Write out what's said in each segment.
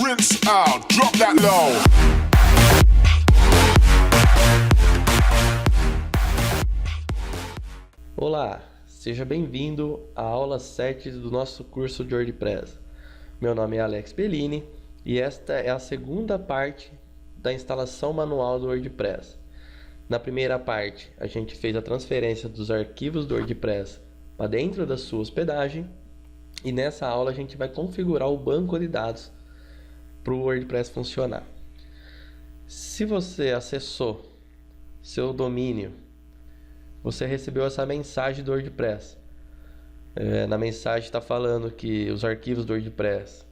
rinse out, drop that low. Olá, seja bem-vindo à aula 7 do nosso curso de WordPress. Meu nome é Alex Bellini e esta é a segunda parte da instalação manual do WordPress. Na primeira parte, a gente fez a transferência dos arquivos do WordPress para dentro da sua hospedagem e nessa aula a gente vai configurar o banco de dados para o WordPress funcionar. Se você acessou seu domínio, você recebeu essa mensagem do WordPress. Na mensagem está falando que os arquivos do WordPress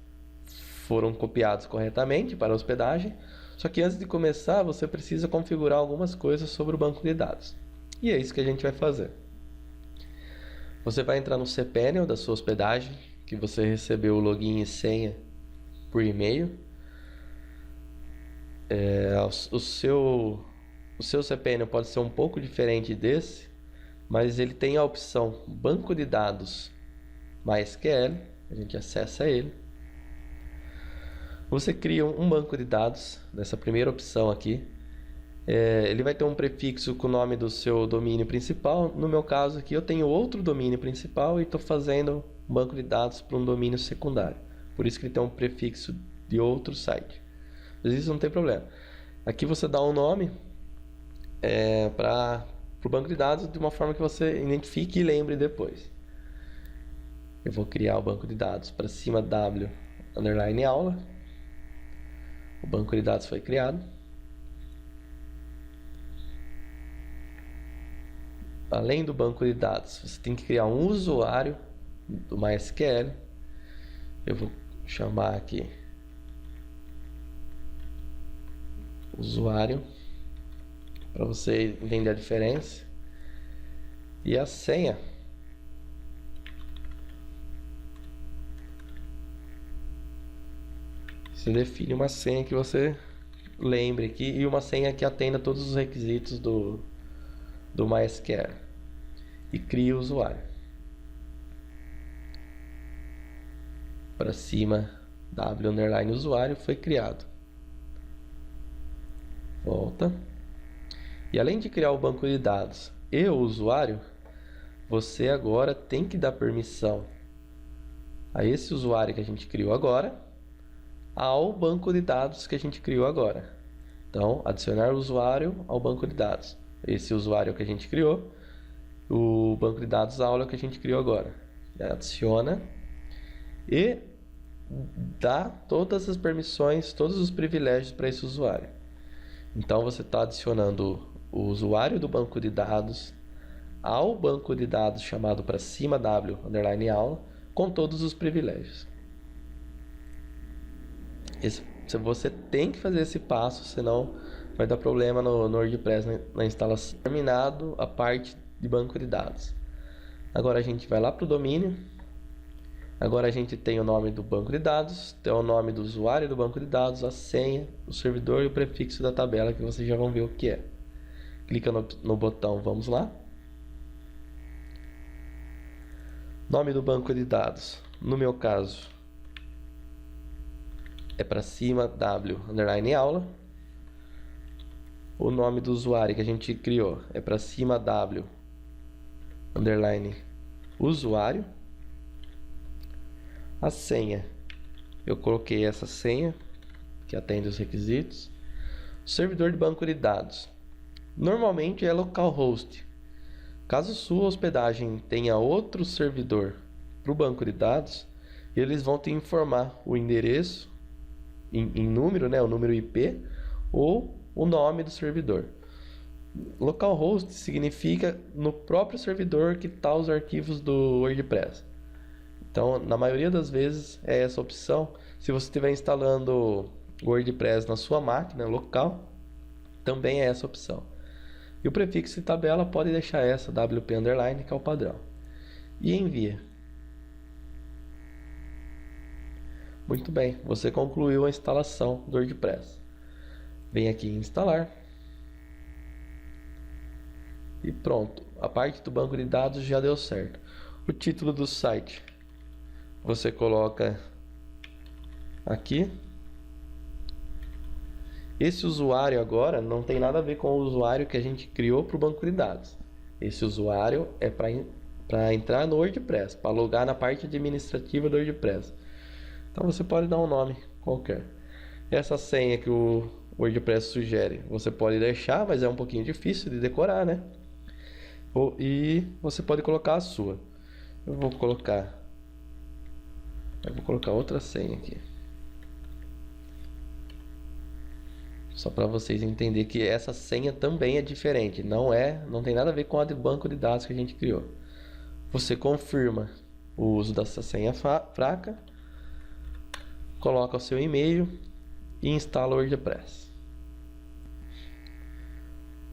foram copiados corretamente para a hospedagem, só que antes de começar você precisa configurar algumas coisas sobre o banco de dados. E é isso que a gente vai fazer. Você vai entrar no cPanel da sua hospedagem, que você recebeu o login e senha por e-mail. O seu cPanel pode ser um pouco diferente desse, mas ele tem a opção Banco de Dados MySQL, a gente acessa ele. Você cria um banco de dados nessa primeira opção aqui. Ele vai ter um prefixo com o nome do seu domínio principal. No meu caso aqui eu tenho outro domínio principal e estou fazendo um banco de dados para um domínio secundário. Por isso que ele tem um prefixo de outro site. Mas isso não tem problema. Aqui você dá um nome para o banco de dados de uma forma que você identifique e lembre depois. Eu vou criar o banco de dados para cima w_aula. O banco de dados foi criado. Além do banco de dados, você tem que criar um usuário do MySQL. Eu vou chamar aqui usuário para você entender a diferença. E a senha, você define uma senha que você lembre aqui e uma senha que atenda todos os requisitos do MySQL e cria o usuário. Para cima w_usuário foi criado. Volta. E além de criar o banco de dados e o usuário, você agora tem que dar permissão a esse usuário que a gente criou agora ao banco de dados que a gente criou agora. Então, adicionar o usuário ao banco de dados. Esse usuário que a gente criou, o banco de dados aula que a gente criou agora. Adiciona e dá todas as permissões, todos os privilégios para esse usuário. Então, você está adicionando o usuário do banco de dados ao banco de dados chamado para cima w_aula com todos os privilégios. Você tem que fazer esse passo, senão vai dar problema no WordPress na instalação. Terminado a parte de banco de dados. Agora a gente vai lá para o domínio. Agora a gente tem o nome do banco de dados, tem o nome do usuário do banco de dados, a senha, o servidor e o prefixo da tabela, que vocês já vão ver o que é. Clica no botão Vamos lá. Nome do banco de dados. No meu caso, é para cima w_aula. O nome do usuário que a gente criou é para cima w_usuário. A senha, eu coloquei essa senha que atende os requisitos. O servidor de banco de dados, normalmente é localhost. Caso sua hospedagem tenha outro servidor para o banco de dados, eles vão te informar o endereço em número, o número IP ou o nome do servidor. Localhost significa no próprio servidor que estão os arquivos do WordPress. Então, na maioria das vezes é essa opção. Se você estiver instalando o WordPress na sua máquina local, também é essa opção. E o prefixo de tabela pode deixar essa WP_, que é o padrão. E envia. Muito bem, você concluiu a instalação do WordPress. Vem aqui em instalar. E pronto, a parte do banco de dados já deu certo. O título do site você coloca aqui Esse usuário agora não tem nada a ver com o usuário que a gente criou para o banco de dados. Esse usuário é para entrar no WordPress, para logar na parte administrativa do WordPress. Então você pode dar um nome qualquer. Essa senha que o WordPress sugere, você pode deixar, mas é um pouquinho difícil de decorar, né? E você pode colocar a sua. Eu vou colocar outra senha aqui. Só para vocês entenderem que essa senha também é diferente. Não tem nada a ver com a de banco de dados que a gente criou. Você confirma o uso dessa senha fraca, coloca o seu e-mail e instala o WordPress.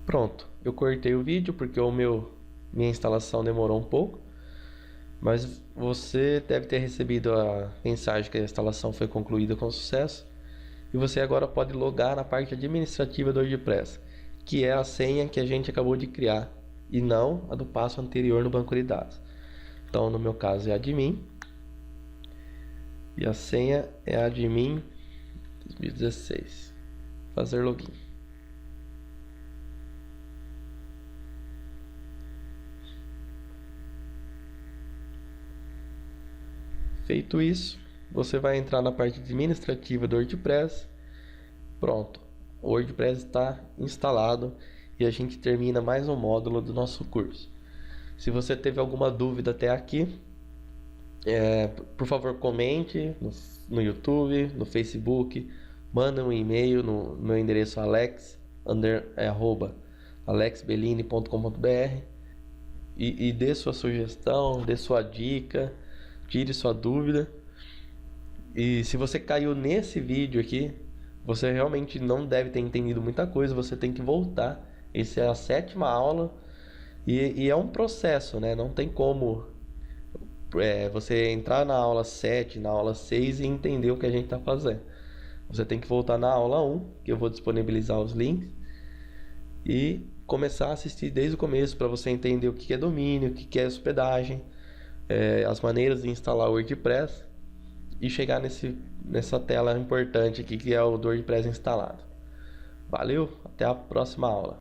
Pronto, eu cortei o vídeo porque minha instalação demorou um pouco, mas você deve ter recebido a mensagem que a instalação foi concluída com sucesso e você agora pode logar na parte administrativa do WordPress, que é a senha que a gente acabou de criar e não a do passo anterior no banco de dados. Então, no meu caso é admin e a senha é admin 2016. Fazer login. Feito isso, você vai entrar na parte administrativa do WordPress. Pronto, o WordPress está instalado e a gente termina mais um módulo do nosso curso. Se você teve alguma dúvida até aqui, por favor comente no YouTube, no Facebook, manda um e-mail no meu endereço alexbellini.com.br e dê sua sugestão, dê sua dica, tire sua dúvida. E se você caiu nesse vídeo aqui, você realmente não deve ter entendido muita coisa, você tem que voltar. Essa é a 7ª aula e é um processo, né? Não tem como você entrar na aula 7, na aula 6 e entender o que a gente está fazendo. Você tem que voltar na aula 1, que eu vou disponibilizar os links, e começar a assistir desde o começo para você entender o que é domínio, o que é hospedagem, as maneiras de instalar o WordPress e chegar nessa tela importante aqui que é o do WordPress instalado. Valeu, até a próxima aula.